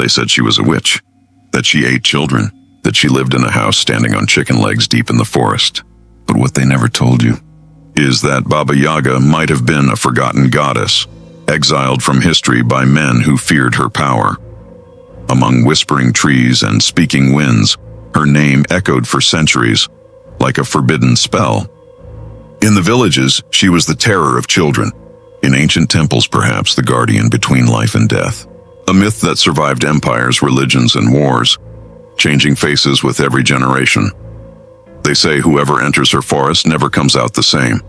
They said she was a witch, that she ate children, that she lived in a house standing on chicken legs deep in the forest. But what they never told you is that Baba Yaga might have been a forgotten goddess, exiled from history by men who feared her power. Among whispering trees and speaking winds, her name echoed for centuries, like a forbidden spell. In the villages, she was the terror of children. In ancient temples, perhaps the guardian between life and death. A myth that survived empires, religions, and wars, changing faces with every generation. They say whoever enters her forest never comes out the same.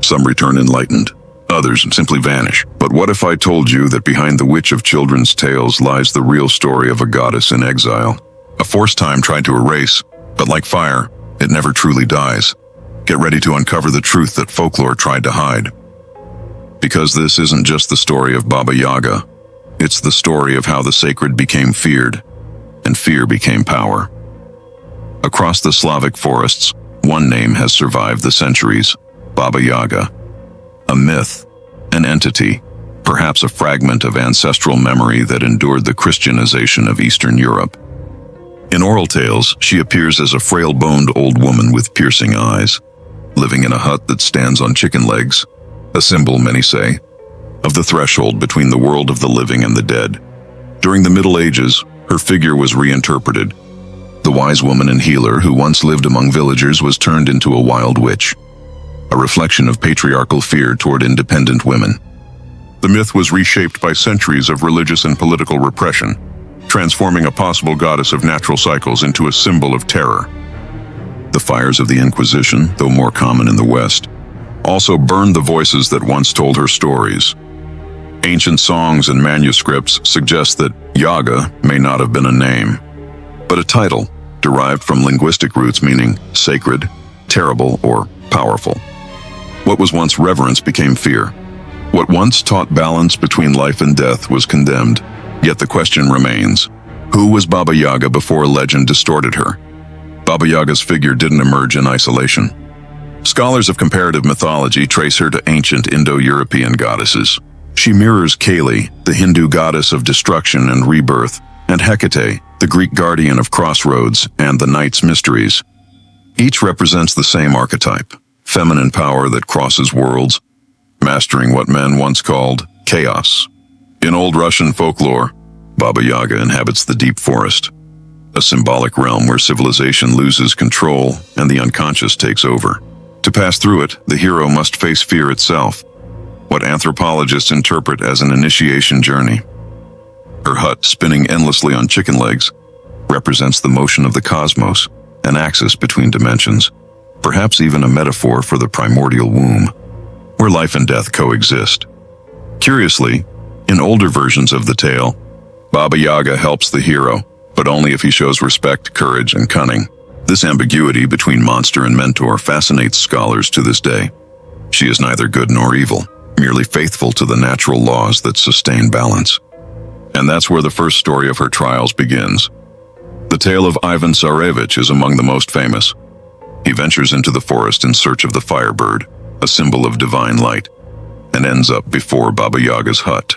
Some return enlightened, others simply vanish. But what if I told you that behind the witch of children's tales lies the real story of a goddess in exile? A force time tried to erase, but like fire, it never truly dies. Get ready to uncover the truth that folklore tried to hide. Because this isn't just the story of Baba Yaga, it's the story of how the sacred became feared, and fear became power. Across the Slavic forests, one name has survived the centuries: Baba Yaga. A myth, an entity, perhaps a fragment of ancestral memory that endured the Christianization of Eastern Europe. In oral tales, she appears as a frail-boned old woman with piercing eyes, living in a hut that stands on chicken legs, a symbol, many say, of the threshold between the world of the living and the dead. During the Middle Ages, her figure was reinterpreted. The wise woman and healer who once lived among villagers was turned into a wild witch, a reflection of patriarchal fear toward independent women. The myth was reshaped by centuries of religious and political repression, transforming a possible goddess of natural cycles into a symbol of terror. The fires of the Inquisition, though more common in the West, also burned the voices that once told her stories. Ancient songs and manuscripts suggest that Yaga may not have been a name, but a title derived from linguistic roots meaning sacred, terrible, or powerful. What was once reverence became fear. What once taught balance between life and death was condemned. Yet the question remains, who was Baba Yaga before legend distorted her? Baba Yaga's figure didn't emerge in isolation. Scholars of comparative mythology trace her to ancient Indo-European goddesses. She mirrors Kali, the Hindu goddess of destruction and rebirth, and Hecate, the Greek guardian of crossroads and the night's mysteries. Each represents the same archetype, feminine power that crosses worlds, mastering what men once called chaos. In old Russian folklore, Baba Yaga inhabits the deep forest, a symbolic realm where civilization loses control and the unconscious takes over. To pass through it, the hero must face fear itself, what anthropologists interpret as an initiation journey. Her hut, spinning endlessly on chicken legs, represents the motion of the cosmos, an axis between dimensions, perhaps even a metaphor for the primordial womb, where life and death coexist. Curiously, in older versions of the tale, Baba Yaga helps the hero, but only if he shows respect, courage, and cunning. This ambiguity between monster and mentor fascinates scholars to this day. She is neither good nor evil, merely faithful to the natural laws that sustain balance. And that's where the first story of her trials begins. The tale of Ivan Tsarevich is among the most famous. He ventures into the forest in search of the firebird, a symbol of divine light, and ends up before Baba Yaga's hut.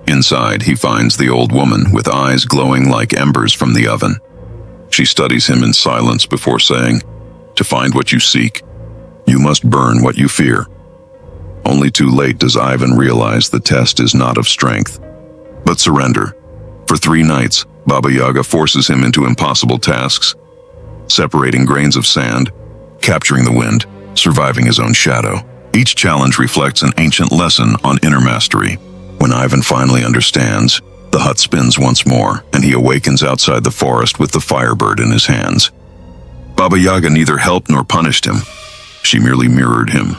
Inside, he finds the old woman with eyes glowing like embers from the oven. She studies him in silence before saying, "To find what you seek, you must burn what you fear." Only too late does Ivan realize the test is not of strength, but surrender. For 3 nights, Baba Yaga forces him into impossible tasks, separating grains of sand, capturing the wind, surviving his own shadow. Each challenge reflects an ancient lesson on inner mastery. When Ivan finally understands, the hut spins once more, and he awakens outside the forest with the firebird in his hands. Baba Yaga neither helped nor punished him. She merely mirrored him.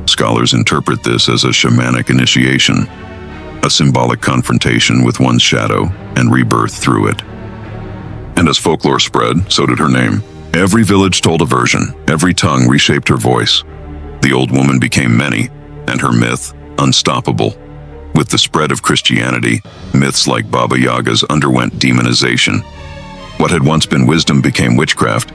Scholars interpret this as a shamanic initiation, a symbolic confrontation with one's shadow and rebirth through it. And as folklore spread, so did her name. Every village told a version, every tongue reshaped her voice. The old woman became many, and her myth, unstoppable. With the spread of Christianity, myths like Baba Yaga's underwent demonization. What had once been wisdom became witchcraft.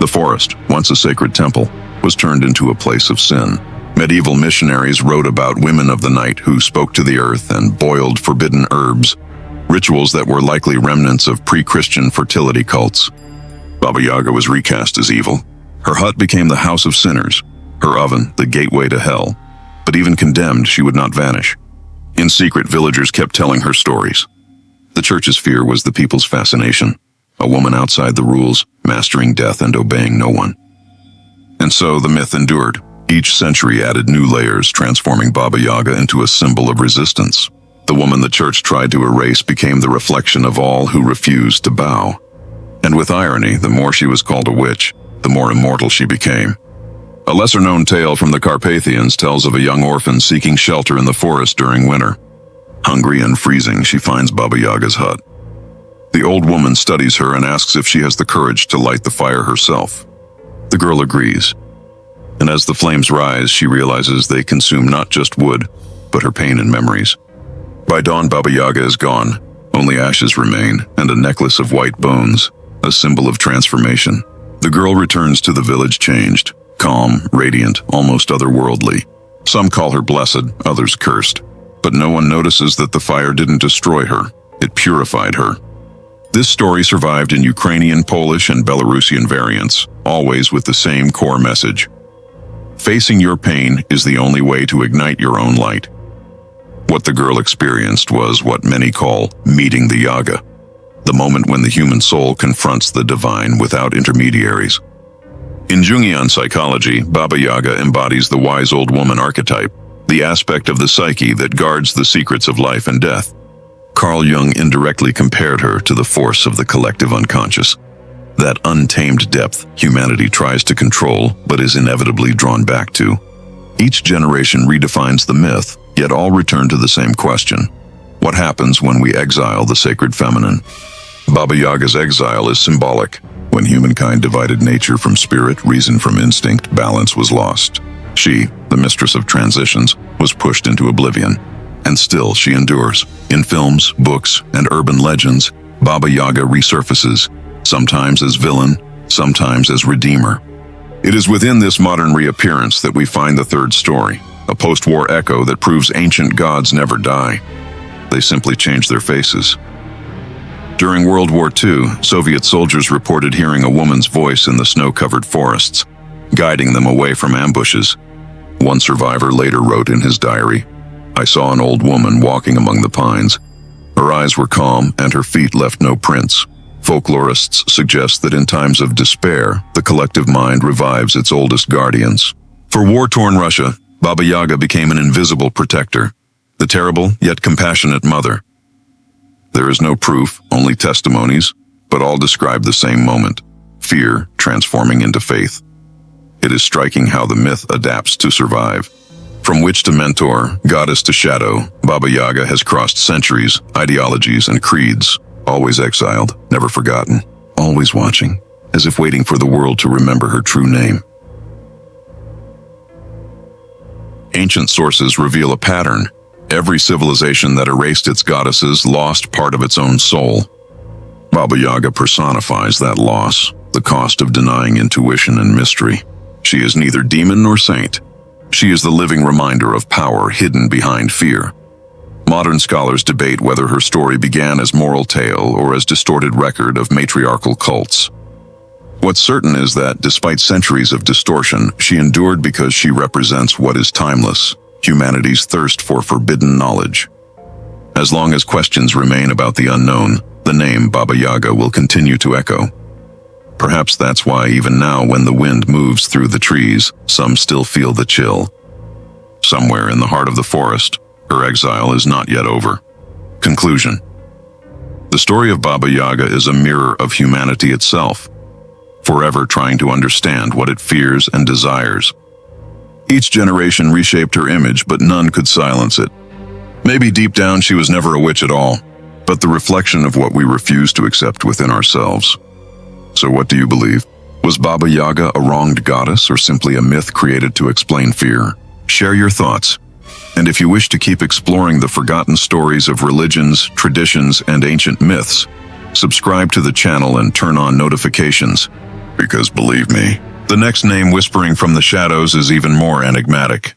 The forest, once a sacred temple, was turned into a place of sin. Medieval missionaries wrote about women of the night who spoke to the earth and boiled forbidden herbs, rituals that were likely remnants of pre-Christian fertility cults. Baba Yaga was recast as evil. Her hut became the house of sinners, her oven the gateway to hell. But even condemned, she would not vanish. In secret, villagers kept telling her stories. The church's fear was the people's fascination, a woman outside the rules, mastering death and obeying no one. And so the myth endured. Each century added new layers, transforming Baba Yaga into a symbol of resistance. The woman the church tried to erase became the reflection of all who refused to bow. And with irony, the more she was called a witch, the more immortal she became. A lesser-known tale from the Carpathians tells of a young orphan seeking shelter in the forest during winter. Hungry and freezing, she finds Baba Yaga's hut. The old woman studies her and asks if she has the courage to light the fire herself. The girl agrees. And as the flames rise, she realizes they consume not just wood, but her pain and memories. By dawn, Baba Yaga is gone. Only ashes remain, and a necklace of white bones, a symbol of transformation. The girl returns to the village changed, calm, radiant, almost otherworldly. Some call her blessed, others cursed. But no one notices that the fire didn't destroy her, it purified her. This story survived in Ukrainian, Polish, and Belarusian variants, always with the same core message. Facing your pain is the only way to ignite your own light. What the girl experienced was what many call meeting the Yaga, the moment when the human soul confronts the divine without intermediaries. In Jungian psychology, Baba Yaga embodies the wise old woman archetype, the aspect of the psyche that guards the secrets of life and death. Carl Jung indirectly compared her to the force of the collective unconscious, that untamed depth humanity tries to control but is inevitably drawn back to. Each generation redefines the myth, yet all return to the same question: what happens when we exile the sacred feminine? Baba Yaga's exile is symbolic. When humankind divided nature from spirit, reason from instinct, balance was lost. She, the mistress of transitions, was pushed into oblivion. And still she endures. In films, books, and urban legends, Baba Yaga resurfaces, sometimes as villain, sometimes as redeemer. It is within this modern reappearance that we find the third story, a post-war echo that proves ancient gods never die. They simply change their faces. During World War II, Soviet soldiers reported hearing a woman's voice in the snow-covered forests, guiding them away from ambushes. One survivor later wrote in his diary, "I saw an old woman walking among the pines. Her eyes were calm and her feet left no prints." Folklorists suggest that in times of despair, the collective mind revives its oldest guardians. For war-torn Russia, Baba Yaga became an invisible protector, the terrible yet compassionate mother. There is no proof, only testimonies, but all describe the same moment: fear transforming into faith. It is striking how the myth adapts to survive. From witch to mentor, goddess to shadow, Baba Yaga has crossed centuries, ideologies, and creeds, always exiled, never forgotten, always watching, as if waiting for the world to remember her true name. Ancient sources reveal a pattern. Every civilization that erased its goddesses lost part of its own soul. Baba Yaga personifies that loss, the cost of denying intuition and mystery. She is neither demon nor saint. She is the living reminder of power hidden behind fear. Modern scholars debate whether her story began as moral tale or as distorted record of matriarchal cults. What's certain is that, despite centuries of distortion, she endured because she represents what is timeless: humanity's thirst for forbidden knowledge. As long as questions remain about the unknown, the name Baba Yaga will continue to echo. Perhaps that's why even now, when the wind moves through the trees, some still feel the chill. Somewhere in the heart of the forest, her exile is not yet over. Conclusion. The story of Baba Yaga is a mirror of humanity itself, forever trying to understand what it fears and desires. Each generation reshaped her image, but none could silence it. Maybe deep down she was never a witch at all, but the reflection of what we refuse to accept within ourselves. So what do you believe? Was Baba Yaga a wronged goddess or simply a myth created to explain fear? Share your thoughts. And if you wish to keep exploring the forgotten stories of religions, traditions, and ancient myths, subscribe to the channel and turn on notifications. Because believe me, the next name whispering from the shadows is even more enigmatic.